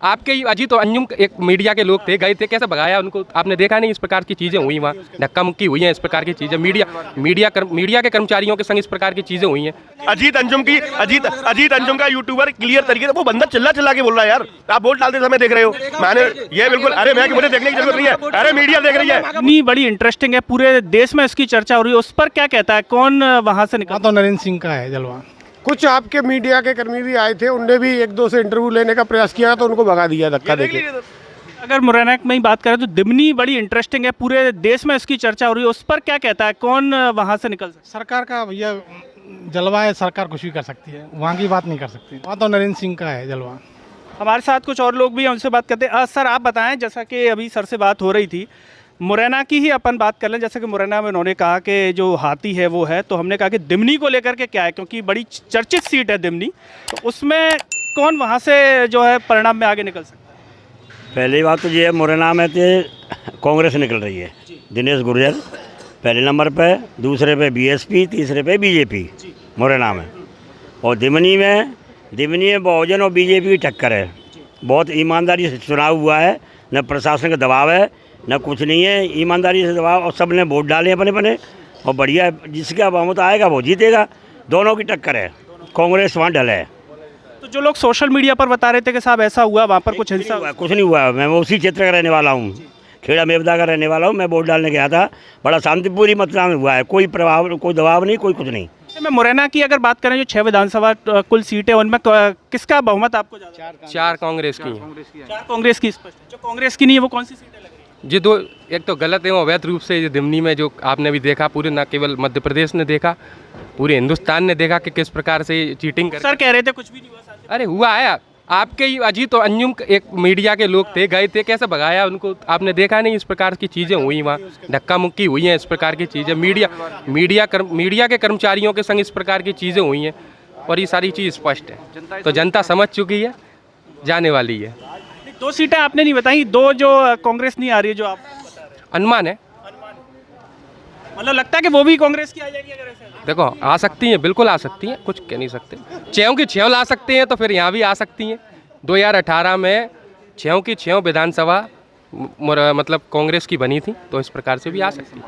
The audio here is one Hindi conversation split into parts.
आपके ही अजीत और अंजुम एक मीडिया के लोग थे, गए थे, कैसे भगाया उनको? आपने देखा नहीं? इस प्रकार की चीज़ें हुई वहाँ, धक्का मुक्की हुई है, इस प्रकार की चीज़ें मीडिया के कर्मचारियों के संग इस प्रकार की चीज़ें हुई हैं। अजीत अंजुम का यूट्यूबर क्लियर तरीके से वो बंदा चिल्ला के बोल रहा है यार, आप वोट डालते समय देख रहे हो। मैंने ये बिल्कुल, अरे मैं मुझे देखने की जरूरत नहीं है, अरे मीडिया देख रही है। इतनी बड़ी इंटरेस्टिंग है, पूरे देश में इसकी चर्चा हो रही है, उस पर क्या कहता है? कौन वहाँ से निकला? तो नरेंद्र सिंह का है जलवा। कुछ आपके मीडिया के कर्मी भी आए थे, उनने भी एक दो से इंटरव्यू लेने का प्रयास किया तो उनको भगा दिया धक्का देके। अगर मुरैना में ही बात करें तो दिमनी बड़ी इंटरेस्टिंग है, पूरे देश में इसकी चर्चा हो रही है, उस पर क्या कहता है? कौन वहाँ से निकल सकता है? सरकार का भैया जलवा है, सरकार कुछ भी कर सकती है, वहाँ की बात नहीं कर सकती। वहाँ तो नरेंद्र सिंह का है जलवा। हमारे साथ कुछ और लोग भी हैं, उनसे बात करते हैं। सर आप बताएं, जैसा कि अभी सर से बात हो रही थी, मुरैना की ही अपन बात कर लें। जैसे कि मुरैना में उन्होंने कहा कि जो हाथी है वो है, तो हमने कहा कि दिमनी को लेकर के क्या है, क्योंकि बड़ी चर्चित सीट है दिमनी, तो उसमें कौन वहाँ से जो है परिणाम में आगे निकल सकता है? पहली बात तो ये है, मुरैना में तो कांग्रेस निकल रही है, दिनेश गुर्जर पहले नंबर पे, दूसरे पे बीएसपी, तीसरे पे बीजेपी मुरैना में। और दिमनी में बहुजन और बीजेपी की टक्कर है। बहुत ईमानदारी से चुनाव हुआ है, न प्रशासन का दबाव है न कुछ नहीं है, ईमानदारी से दबाव, और सब ने वोट डाले अपने और बढ़िया, जिसका बहुमत आएगा वो जीतेगा। दोनों की टक्कर है, कांग्रेस वहाँ ढल है। तो जो लोग सोशल मीडिया पर बता रहे थे कि साहब ऐसा हुआ, वहाँ पर कुछ हिंसा हुआ? कुछ नहीं हुआ। मैं उसी क्षेत्र का रहने वाला हूँ, खेड़ा मेवदा का रहने वाला हूँ। मैं वोट डालने गया था, बड़ा शांतिपूर्ण मतदान हुआ है, कोई प्रभाव, कोई दबाव नहीं, कोई कुछ नहीं। मैं मुरैना की अगर बात करें, जो 6 विधानसभा कुल सीटें, उनमें किसका बहुमत आपको ज़्यादा? 4 कांग्रेस की हैं। 4 कांग्रेस की स्पष्ट है। जो कांग्रेस की नहीं है वो कौन सी सीटें लग रही है? जी, दो एक तो गलत है, अवैध रूप से ये दिमनी में जो आपने भी देखा, पूरे न केवल मध्य प्रदेश ने देखा, पूरे हिंदुस्तान ने देखा कि किस प्रकार से चीटिंग कर। सर कह रहे थे कुछ भी नहीं हुआ। अरे हुआ है, आपके ही अजीत और अंजुम एक मीडिया के लोग थे, गए थे, कैसे भगाया उनको? आपने देखा नहीं? इस प्रकार की चीज़ें हुई वहाँ, धक्का मुक्की हुई हैं, इस प्रकार की चीज़ें मीडिया के कर्मचारियों के संग इस प्रकार की चीज़ें हुई हैं, और ये सारी चीज़ स्पष्ट है, तो जनता समझ चुकी है, जाने वाली है। 2 सीटें आपने नहीं बताई, 2 जो कांग्रेस नहीं आ रही है, जो आप बता रहे हैं। अनुमान है, मतलब लगता है कि वो भी कांग्रेस की आ जाएगी अगर ऐसे? देखो आ सकती हैं, बिल्कुल आ सकती हैं, कुछ कह नहीं सकते। 6 की 6 ला सकते हैं, तो फिर यहाँ भी आ सकती हैं। 2018 में 6 की 6 विधानसभा मतलब कांग्रेस की बनी थी, तो इस प्रकार से भी आ सकती है।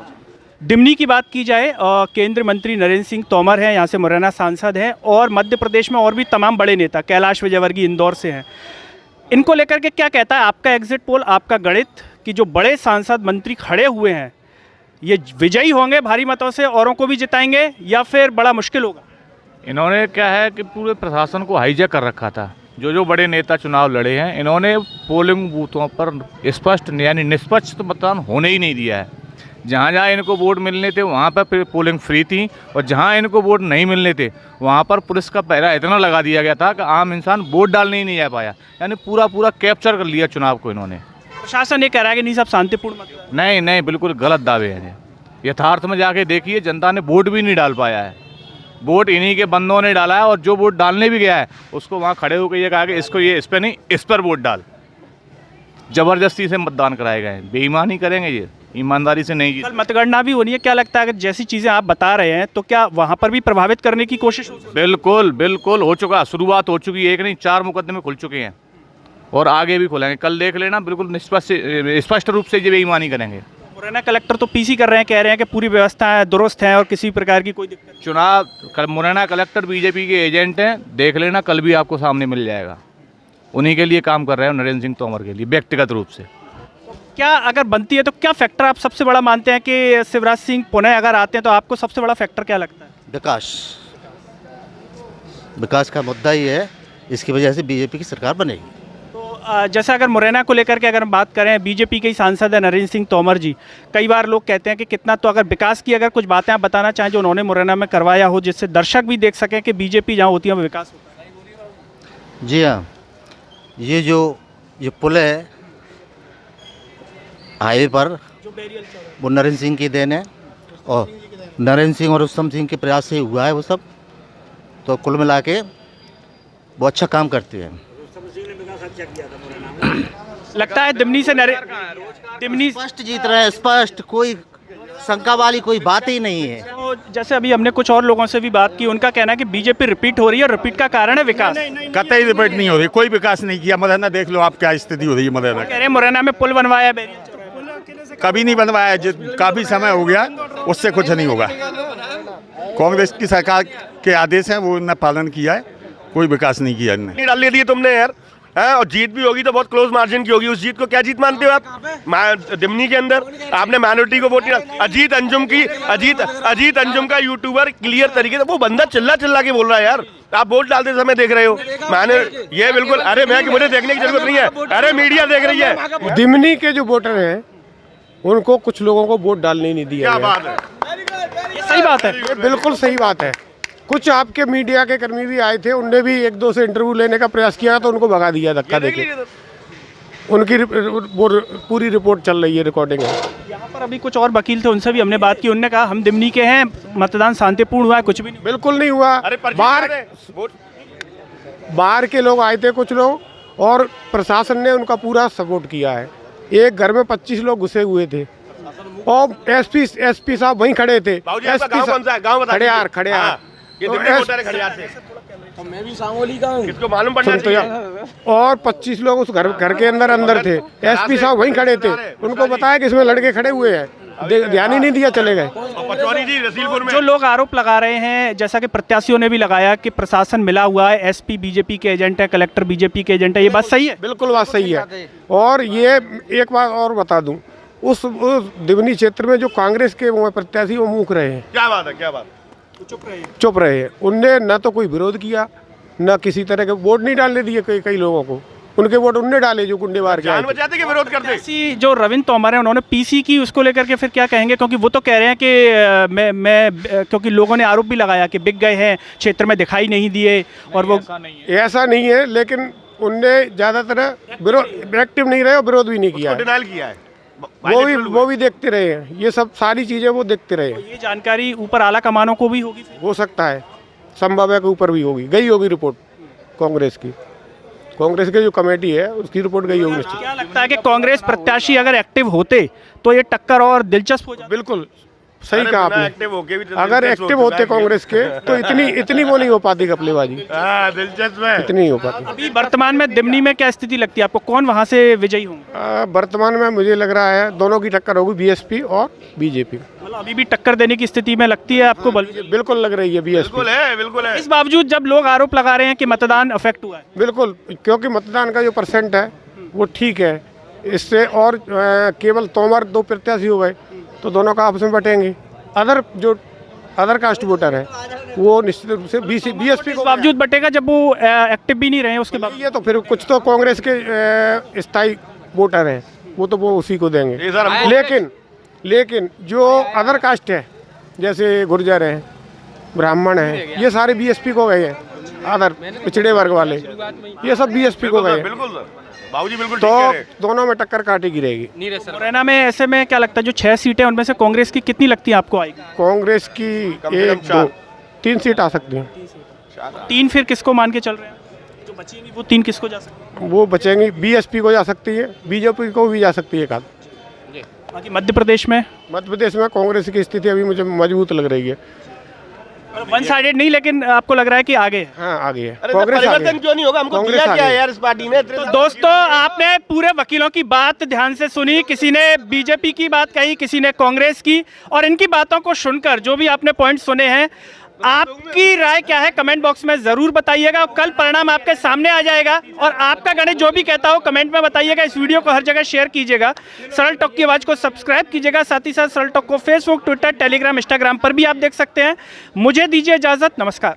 दिमनी की बात की जाए, केंद्रीय मंत्री नरेंद्र सिंह तोमर हैं, यहाँ से मुरैना सांसद हैं, और मध्य प्रदेश में और भी तमाम बड़े नेता, कैलाश विजयवर्गीय इंदौर से हैं। इनको लेकर के क्या कहता है आपका एग्जिट पोल, आपका गणित, कि जो बड़े सांसद मंत्री खड़े हुए हैं ये विजयी होंगे भारी मतों से, औरों को भी जिताएंगे, या फिर बड़ा मुश्किल होगा? इन्होंने क्या है कि पूरे प्रशासन को हाईजैक कर रखा था। जो बड़े नेता चुनाव लड़े हैं, इन्होंने पोलिंग बूथों पर स्पष्ट यानी निष्पक्ष मतदान होने ही नहीं दिया है। जहाँ इनको वोट मिलने थे वहाँ पर पोलिंग फ्री थी, और जहाँ इनको वोट नहीं मिलने थे वहाँ पर पुलिस का पहरा इतना लगा दिया गया था कि आम इंसान वोट डालने ही नहीं जा पाया। यानी पूरा कैप्चर कर लिया चुनाव को इन्होंने। प्रशासन ये कह रहा है कि नहीं सब शांतिपूर्ण मतदान? नहीं, बिल्कुल गलत दावे हैं। यथार्थ में जाके देखिए, जनता ने वोट भी नहीं डाल पाया है। वोट इन्हीं के बंदों ने डाला है, और जो वोट डालने भी गया है उसको वहाँ खड़े होकर ये कहा कि इसको ये इस पर नहीं, इस पर वोट डाल। जबरदस्ती से मतदान कराए गए हैं। बेईमानी करेंगे ये, ईमानदारी से नहीं। कल मतगणना भी होनी है, क्या लगता है अगर जैसी चीज़ें आप बता रहे हैं तो क्या वहाँ पर भी प्रभावित करने की कोशिश हो सकती है? बिल्कुल हो चुका, शुरुआत हो चुकी है। 1 नहीं 4 मुकदमे खुल चुके हैं, और आगे भी खुलेंगे। कल देख लेना, बिल्कुल स्पष्ट रूप से ये बेईमानी करेंगे। मुरैना कलेक्टर तो पीसी कर रहे हैं, कह रहे हैं कि पूरी व्यवस्था दुरुस्त है और किसी प्रकार की कोई दिक्कत। चुनाव मुरैना कलेक्टर बीजेपी के एजेंट हैं, देख लेना, कल भी आपको सामने मिल जाएगा। उन्हीं के लिए काम कर रहे हैं, नरेंद्र सिंह तोमर के लिए व्यक्तिगत रूप से। क्या अगर बनती है तो क्या फैक्टर आप सबसे बड़ा मानते हैं कि शिवराज सिंह पुनः अगर आते हैं, तो आपको सबसे बड़ा फैक्टर क्या लगता है? विकास का मुद्दा ही है, इसकी वजह से बीजेपी की सरकार बनेगी। जैसे अगर मुरैना को लेकर के अगर हम बात करें, बीजेपी के ही सांसद है नरेंद्र सिंह तोमर जी, कई बार लोग कहते हैं कि कितना, तो अगर विकास की अगर कुछ बातें आप बताना चाहें जो उन्होंने मुरैना में करवाया हो, जिससे दर्शक भी देख सकें कि बीजेपी जहाँ होती है वो विकास होता है। जी हाँ, ये पुल है हाईवे पर, वो नरेंद्र सिंह की देन है, और नरेंद्र सिंह और उत्तम सिंह के प्रयास से हुआ है वो सब। तो कुल मिला के वो अच्छा काम करते हैं। लगता है दिमनी से दिमनी स्पष्ट जीत रहे हैं, स्पष्ट, कोई शंका वाली कोई बात ही नहीं है। तो तो जैसे अभी हमने कुछ और लोगों से भी बात की, उनका कहना है कि बीजेपी रिपीट हो रही है और रिपीट का कारण है विकास। कतई रिपीट नहीं हो रही, कोई विकास नहीं किया। मुरैना देख लो आप क्या स्थिति हो रही है मुरैना कह रहे हैं मुरैना में पुल बनवाया है, कभी नहीं बनवाया, काफ़ी समय हो गया, उससे कुछ नहीं होगा। कांग्रेस की सरकार के आदेश हैं, वो इन्होंने पालन किया है, कोई विकास नहीं किया इन्होंने। नहीं डाल दिए तुमने यार, है और जीत भी होगी तो बहुत क्लोज मार्जिन की होगी। उस जीत को क्या जीत मानते हो आप? दिमनी के अंदर आपने माइनॉरिटी को वोट नहीं। अजीत अंजुम का यूट्यूबर क्लियर तरीके से, वो बंदा चिल्ला के बोल रहा है यार, आप वोट डालते समय देख रहे हो। मैंने ये बिल्कुल, अरे मैं कि मुझे देखने की जरूरत नहीं है, अरे मीडिया देख रही है। दिमनी के जो वोटर हैं उनको कुछ लोगों को वोट डालने नहीं दिया। क्या बात है, ये सही बात है। ये बिल्कुल सही बात है। कुछ आपके मीडिया के कर्मी भी आए थे, उनने भी एक दो से इंटरव्यू लेने का प्रयास किया तो उनको भगा दिया धक्का देके। उनकी वो पूरी रिपोर्ट चल रही है, रिकॉर्डिंग है। यहाँ पर अभी कुछ और वकील थे, उनसे भी हमने बात की। उनने कहा हम दिमनी के हैं, मतदान शांतिपूर्ण हुआ है, कुछ भी नहीं। बिल्कुल नहीं हुआ। बाहर के लोग आए थे कुछ लोग, और प्रशासन ने उनका पूरा सपोर्ट किया है। एक घर में 25 लोग घुसे हुए थे और एसपी साहब वहीं खड़े थे। खड़ेयार मैं भी सांगोली का हूं, किसको मालूम पड़ना चाहिए। और 25 लोग उस घर के अंदर थे। एसपी साहब वहीं खड़े थे, उनको बताया कि इसमें लड़के खड़े हुए हैं, ध्यान ही नहीं दिया, चले गए। जो लोग आरोप लगा रहे हैं, जैसा कि प्रत्याशियों ने भी लगाया कि प्रशासन मिला हुआ है, एसपी बीजेपी के एजेंट है, कलेक्टर बीजेपी के एजेंट है, ये बात सही है? बिल्कुल बात सही है। और ये एक बात और बता दूं, उस दिमनी क्षेत्र में जो कांग्रेस के वो प्रत्याशी वो मूक रहे हैं। क्या बात है, क्या बात, चुप रहे हैं। उनने न तो कोई विरोध किया, न किसी तरह के वोट नहीं डालने दिए। कई लोगों को उनके वोट उनने डाले जो गुंडे मार के जान बचाते के विरोध करते। जो रविंद्र तोमर है, उन्होंने पीसी की, उसको लेकर के फिर क्या कहेंगे? क्योंकि वो तो कह रहे हैं कि क्योंकि लोगों ने आरोप भी लगाया कि बिक गए हैं, क्षेत्र में दिखाई नहीं दिए, और वो ऐसा नहीं है। लेकिन उनने ज़्यादातर विरोध एक्टिव नहीं रहे और विरोध भी नहीं किया, डिनाइल किया है। वो भी देखते रहे हैं, ये सब सारी चीज़ें वो देखते रहे। ये जानकारी ऊपर आला कमानों को भी होगी? हो सकता है, संभव है के ऊपर भी होगी, गई होगी रिपोर्ट कांग्रेस के जो कमेटी है उसकी रिपोर्ट गई होगी। क्या लगता है कि कांग्रेस प्रत्याशी अगर एक्टिव होते तो ये टक्कर और दिलचस्प हो जाती? बिल्कुल सही कहा आपने। अगर एक्टिव होते कांग्रेस के तो इतनी वो नहीं हो पाती घपलेबाजी। दिलचस्प है, इतनी नहीं हो पाती। अभी वर्तमान में दिमनी में क्या स्थिति लगती है आपको? कौन वहाँ से विजयी होंगे? वर्तमान में मुझे लग रहा है दोनों की टक्कर होगी, बीएसपी और बीजेपी। मतलब अभी भी टक्कर देने की स्थिति में लगती है आपको? बिल्कुल लग रही है बीएसपी। बिल्कुल है। इस बावजूद जब लोग आरोप लगा रहे हैं कि मतदान अफेक्ट हुआ है, बिल्कुल, क्योंकि मतदान का जो परसेंट है वो ठीक है। इससे और केवल तोमर 2 प्रत्याशी हो गए तो दोनों का आपस में बटेंगे। अदर कास्ट वोटर है वो निश्चित रूप से बीएसपी के बावजूद बटेगा जब वो एक्टिव भी नहीं रहे उसके बाद। ये तो फिर कुछ तो कांग्रेस के स्थायी वोटर हैं, वो तो वो उसी को देंगे। लेकिन जो अदर कास्ट है, जैसे गुर्जर हैं, ब्राह्मण हैं, ये सारे बीएसपी को गए हैं। अदर पिछड़े वर्ग वाले ये सब बीएसपी को गए। बिल्कुल बाबूजी, बिल्कुल। तो दोनों में टक्कर काटी गिरेगी। मुरैना में ऐसे में क्या लगता है, जो 6 सीटें उनमें से कांग्रेस की कितनी लगती है आपको आएगी? कांग्रेस की 1, 2, 3 सीट आ सकती हैं। 3 फिर किसको मान के चल रहे हैं? जो बचेंगी वो 3 किसको जा सकती है? वो बचेंगी, बीएसपी को जा सकती है, बीजेपी को भी जा सकती है एक आध। बाकी मध्य प्रदेश में कांग्रेस की स्थिति अभी मुझे मजबूत लग रही है। वन साइडेड नहीं, लेकिन आपको लग रहा है कि आगे? हाँ, आगे है। परिवर्तन क्यों नहीं होगा? हमको दिया क्या है यार इस पार्टी ने? तो दोस्तों, आपने पूरे वकीलों की बात ध्यान से सुनी। किसी ने बीजेपी की बात कही, किसी ने कांग्रेस की, और इनकी बातों को सुनकर जो भी आपने पॉइंट सुने हैं, आपकी राय क्या है कमेंट बॉक्स में ज़रूर बताइएगा। कल परिणाम आपके सामने आ जाएगा और आपका गणित जो भी कहता हो कमेंट में बताइएगा। इस वीडियो को हर जगह शेयर कीजिएगा। सरल टॉक की आवाज़ को सब्सक्राइब कीजिएगा। साथ ही साथ सरल टॉक को फेसबुक, ट्विटर, टेलीग्राम, इंस्टाग्राम पर भी आप देख सकते हैं। मुझे दीजिए इजाज़त, नमस्कार।